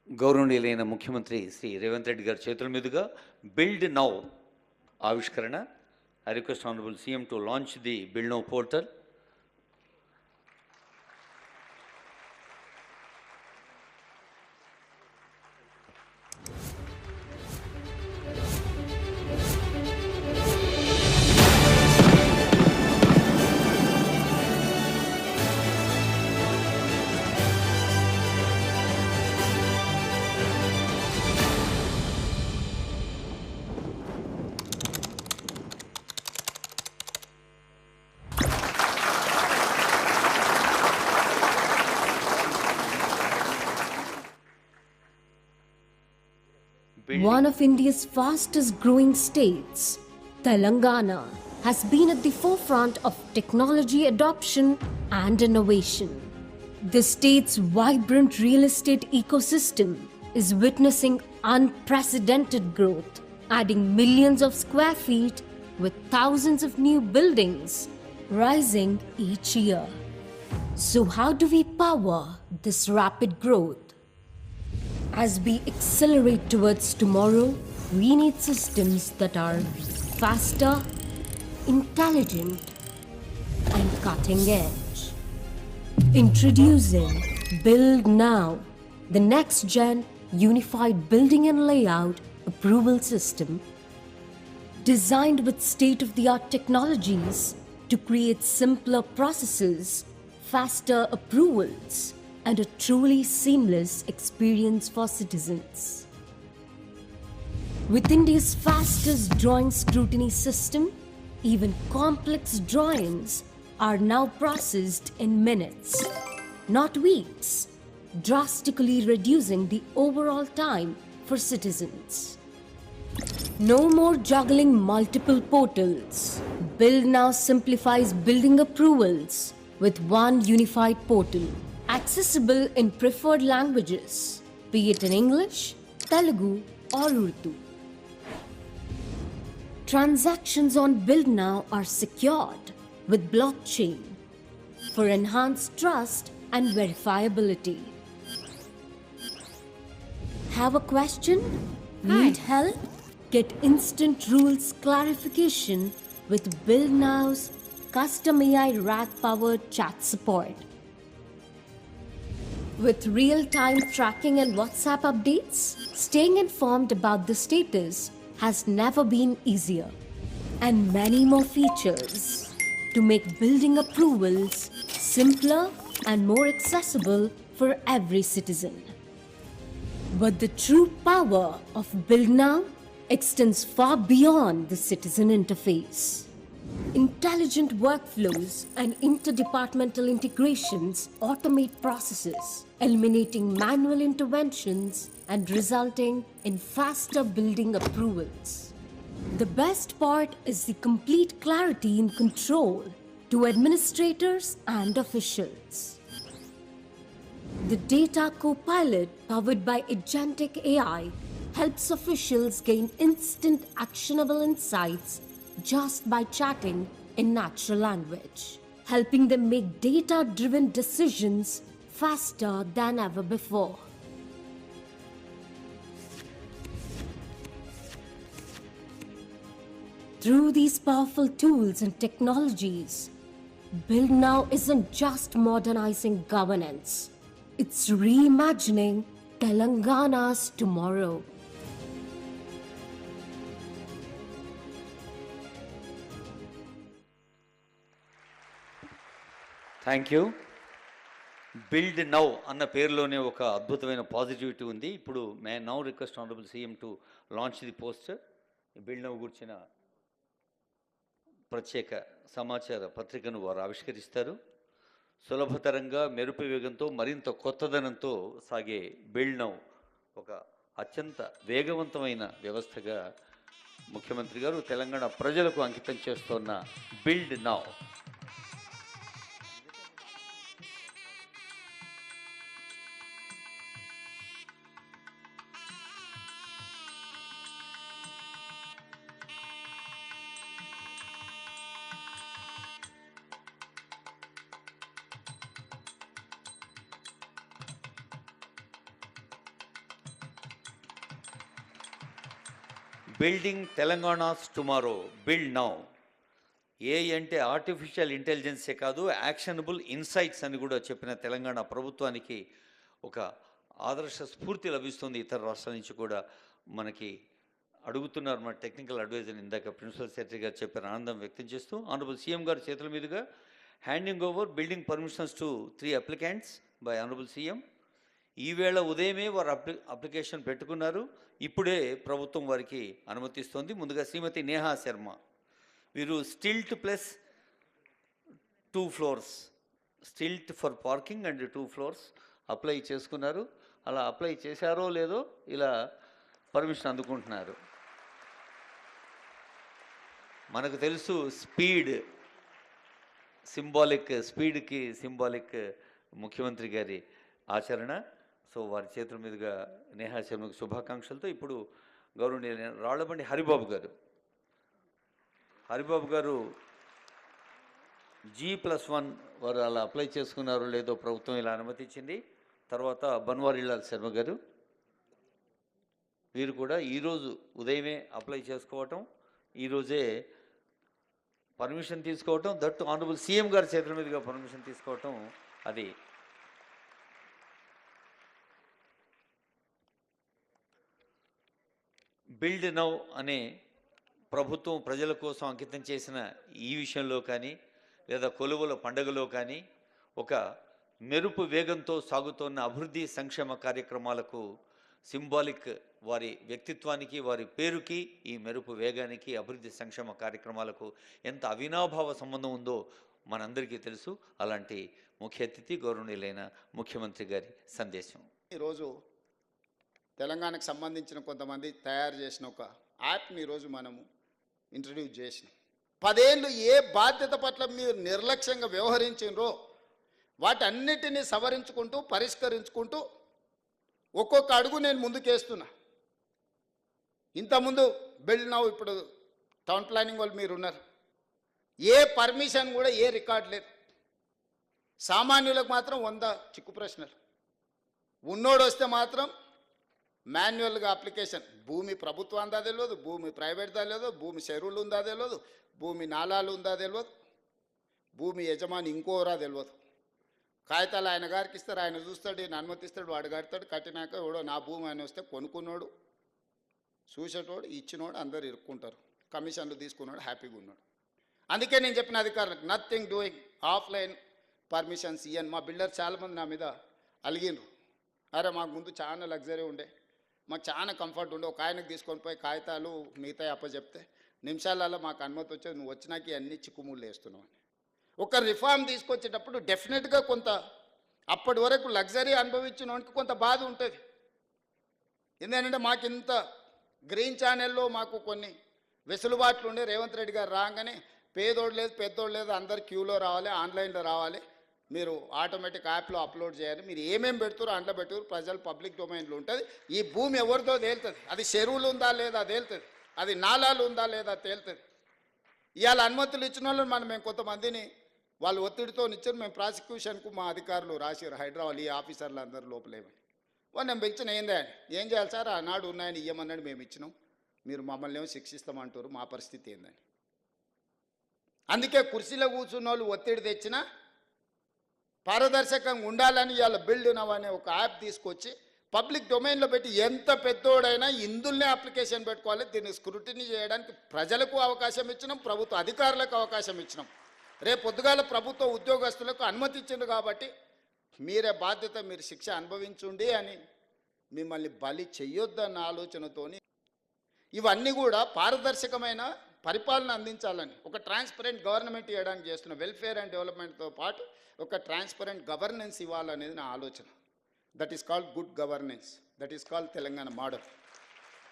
గౌరవనీయులైన ముఖ్యమంత్రి శ్రీ రేవంత్ రెడ్డి గారి చేతుల మీదుగా బిల్డ్ నౌ ఆవిష్కరణ. I request honourable CM to launch the build now portal. One of India's fastest growing states, Telangana, has been at the forefront of technology adoption and innovation. The state's vibrant real estate ecosystem is witnessing unprecedented growth, adding millions of square feet with thousands of new buildings rising each year. So, how do we power this rapid growth? As we accelerate towards tomorrow, we need systems that are faster, intelligent, and cutting edge. Introducing Build Now, the next gen unified building and layout approval system designed with state-of-the-art technologies to create simpler processes, faster approvals, and a truly seamless experience for citizens. With India's fastest drawing scrutiny system, even complex drawings are now processed in minutes, not weeks, drastically reducing the overall time for citizens. No more juggling multiple portals. Build Now simplifies building approvals with one unified portal, accessible in preferred languages, be it in English, Telugu, or Urdu. Transactions on Build Now are secured with blockchain for enhanced trust and verifiability. Have a question? Need help? Get instant rules clarification with Build Now's custom AI RAG-powered chat support. With real-time tracking and WhatsApp updates, staying informed about the status has never been easier. And many more features to make building approvals simpler and more accessible for every citizen. But the true power of Build Now extends far beyond the citizen interface. Intelligent workflows and interdepartmental integrations automate processes, eliminating manual interventions and resulting in faster building approvals. The best part is the complete clarity and control to administrators and officials. The Data Co-Pilot, powered by Agentic AI, helps officials gain instant actionable insights just by chatting in natural language, helping them make data-driven decisions faster than ever before. Through these powerful tools and technologies, Build Now isn't just modernizing governance, it's reimagining Telangana's tomorrow. Thank you. Build now అన్న పేరులోనే ఒక అద్భుతమైన positivity ఉంది. ఇప్పుడు may now request honourable CM to launch the poster. Build now గురించిన ప్రత్యేక సమాచార పత్రికను వారు ఆవిష్కరిస్తారు. సులభతరంగా మెరుపు వేగంతో మరింత కొత్తదనంతో సాగే బిల్డ్ నౌ ఒక అత్యంత వేగవంతమైన వ్యవస్థగా ముఖ్యమంత్రి గారు తెలంగాణ ప్రజలకు అంకితం చేస్తున్న build now. Building Telangana's tomorrow, build now. A అంటే ఆర్టిఫిషియల్ ఇంటెలిజెన్సే కాదు, యాక్షనబుల్ ఇన్సైట్స్ అని కూడా చెప్పిన తెలంగాణ ప్రభుత్వానికి ఒక ఆదర్శ స్ఫూర్తి లభిస్తుంది. ఇతర రాష్ట్రాల నుంచి కూడా మనకి అడుగుతున్నారు. మన టెక్నికల్ అడ్వైజర్ ఇందాక ప్రిన్సిపల్ సెక్రటరీ గారు చెప్పిన ఆనందం వ్యక్తం చేస్తూ ఆనరబుల్ సీఎం గారి చేతుల మీదుగా handing over building permissions to 3 applicants by honourable CM. ఈవేళ ఉదయమే వారు అప్లికేషన్ పెట్టుకున్నారు. ఇప్పుడే ప్రభుత్వం వారికి అనుమతిస్తోంది. ముందుగా శ్రీమతి నేహా శర్మ, వీరు stilt plus 2 floors, stilt for parking and 2 floors apply చేసుకున్నారు. అలా అప్లై చేశారో లేదో ఇలా పర్మిషన్ అందుకుంటున్నారు. మనకు తెలుసు స్పీడ్కి సింబాలిక్ ముఖ్యమంత్రి గారి ఆచరణ. సో వారి చేతుల మీదుగా నేహా శర్మకు శుభాకాంక్షలతో ఇప్పుడు గౌరవనీయులైన రాళ్లబండి హరిబాబు గారు G+1 వారు అలా అప్లై చేసుకున్నారో లేదో ప్రభుత్వం ఇలా అనుమతించింది. తర్వాత బన్వారీలాల్ శర్మ గారు, వీరు కూడా ఈరోజు ఉదయమే అప్లై చేసుకోవటం, ఈరోజే పర్మిషన్ తీసుకోవటం, దట్టు ఆనరబుల్ సీఎం గారి చేతుల మీదుగా పర్మిషన్ తీసుకోవటం, అది బిల్డ్ నౌ అనే ప్రభుత్వం ప్రజల కోసం అంకితం చేసిన ఈ విషయంలో కానీ లేదా కొలువుల పండుగలో కానీ ఒక మెరుపు వేగంతో సాగుతున్న అభివృద్ధి సంక్షేమ కార్యక్రమాలకు సింబాలిక్ వారి వ్యక్తిత్వానికి, వారి పేరుకి, ఈ మెరుపు వేగానికి, అభివృద్ధి సంక్షేమ కార్యక్రమాలకు ఎంత అవినాభావ సంబంధం ఉందో మనందరికీ తెలుసు. అలాంటి ముఖ్య అతిథి గౌరవనీయులైన ముఖ్యమంత్రి గారి సందేశం. ఈరోజు తెలంగాణకు సంబంధించిన కొంతమంది తయారు చేసిన ఒక యాప్ని ఈరోజు మనము ఇంట్రడ్యూస్ చేసినాం. 10 ఏళ్ళు ఏ బాధ్యత పట్ల మీరు నిర్లక్ష్యంగా వ్యవహరించినరో వాటన్నిటినీ సవరించుకుంటూ పరిష్కరించుకుంటూ ఒక్కొక్క అడుగు నేను ముందుకేస్తున్నా. ఇంతకుముందు బిల్డ్ నౌ, ఇప్పుడు టౌన్ ప్లానింగ్ వాళ్ళు మీరు ఉన్నారు, ఏ పర్మిషన్ కూడా ఏ రికార్డు లేదు. సామాన్యులకు మాత్రం 100 చిక్కు ప్రశ్నలు, ఉన్నోడు వస్తే మాత్రం మాన్యువల్గా అప్లికేషన్. భూమి ప్రభుత్వం ఉందా తెలియదు, భూమి ప్రైవేట్దా తెలియదు, భూమి చెరువులు ఉందా తెలియదు, భూమి నాలాలు ఉందా తెలియదు, భూమి యజమాని ఇంకోరా తెలియదు. కాగితాలు ఆయన గారికి ఇస్తారు, ఆయన చూస్తాడు, ఈయన అనుమతిస్తాడు, వాడు కడతాడు. కట్టినాక ఎవడో నా భూమి అని వస్తే కొనుక్కున్నాడు, చూసేటోడు, ఇచ్చినోడు అందరు ఇరుక్కుంటారు. కమిషన్లు తీసుకున్నాడు, హ్యాపీగా ఉన్నాడు. అందుకే నేను చెప్పిన అధికారులకు నథింగ్ డూయింగ్ ఆఫ్లైన్ పర్మిషన్స్ ఇయ్యను. మా బిల్డర్ చాలామంది నా మీద అలిగినరు, అరే మాకు ముందు చాలా లగ్జరీ ఉండే, మాకు చాలా కంఫర్ట్ ఉండే, ఒక ఆయనకు తీసుకొని పోయి కాగితాలు మిగతా అప్పచెప్తే నిమిషాలలో మాకు అనుమతి వచ్చేది, నువ్వు వచ్చినాక అన్ని చిక్కుముళ్ళు వేస్తున్నావు అని. ఒక రిఫార్మ్ తీసుకొచ్చేటప్పుడు డెఫినెట్గా కొంత అప్పటి వరకు లగ్జరీ అనుభవించిన వానికి కొంత బాధ ఉంటుంది. ఎందుకంటే మాకు ఇంత గ్రీన్ ఛానల్లో మాకు కొన్ని వెసులుబాట్లు ఉండే. రేవంత్ రెడ్డి గారు రాగానే పేదోడు లేదు పెద్దోడు లేదు, అందరు క్యూలో రావాలి, ఆన్లైన్లో రావాలి, మీరు ఆటోమేటిక్ యాప్లో అప్లోడ్ చేయాలి, మీరు ఏమేమి పెడుతారో అందులో పెట్టుకురు, ప్రజలు పబ్లిక్ డొమైన్లో ఉంటుంది. ఈ భూమి ఎవరిదో తేలుతుంది, అది చెరువులు ఉందా లేదా తేలుతుంది, అది నాలాలు ఉందా లేదా తేలుతుంది. ఇవాళ అనుమతులు ఇచ్చిన వాళ్ళు మేము కొంతమందిని వాళ్ళు ఒత్తిడితో ఇచ్చారు. మేము ప్రాసిక్యూషన్కు మా అధికారులు రాశారు హైదరాబాద్, ఈ ఆఫీసర్లు అందరూ లోపలేమని. వాళ్ళు నేను పిలిచిన ఏందే అని, ఏం చేయాలి సార్, ఆనాడు ఉన్నాయని ఇయ్యమన్నాడు, మేము ఇచ్చినాం, మీరు మమ్మల్ని ఏమో శిక్షిస్తామంటారు, మా పరిస్థితి ఏందని. అందుకే కుర్చీలో కూర్చున్న వాళ్ళు ఒత్తిడి తెచ్చినా పారదర్శకంగా ఉండాలని ఇవాళ బిల్డ్ నౌ అనే ఒక యాప్ తీసుకొచ్చి పబ్లిక్ డొమైన్లో పెట్టి ఎంత పెద్దోడైనా ఇందులోనే అప్లికేషన్ పెట్టుకోవాలి. దీన్ని స్క్రూటినీ చేయడానికి ప్రజలకు అవకాశం ఇచ్చినాం, ప్రభుత్వ అధికారులకు అవకాశం ఇచ్చినాం. రేపు పొద్దుగాల ప్రభుత్వ ఉద్యోగస్తులకు అనుమతి ఇచ్చింది కాబట్టి మీరే బాధ్యత, మీరు శిక్ష అనుభవించుండి అని మిమ్మల్ని బలి చెయ్యొద్దన్న ఆలోచనతోని ఇవన్నీ కూడా పారదర్శకమైన పరిపాలన అందించాలని, ఒక ట్రాన్స్పరెంట్ గవర్నమెంట్ ఇవ్వడానికి చేస్తున్న వెల్ఫేర్ అండ్ డెవలప్మెంట్తో పాటు ఒక ట్రాన్స్పరెంట్ గవర్నెన్స్ ఇవ్వాలనేది నా ఆలోచన. That is called good governance, that is called Telangana model.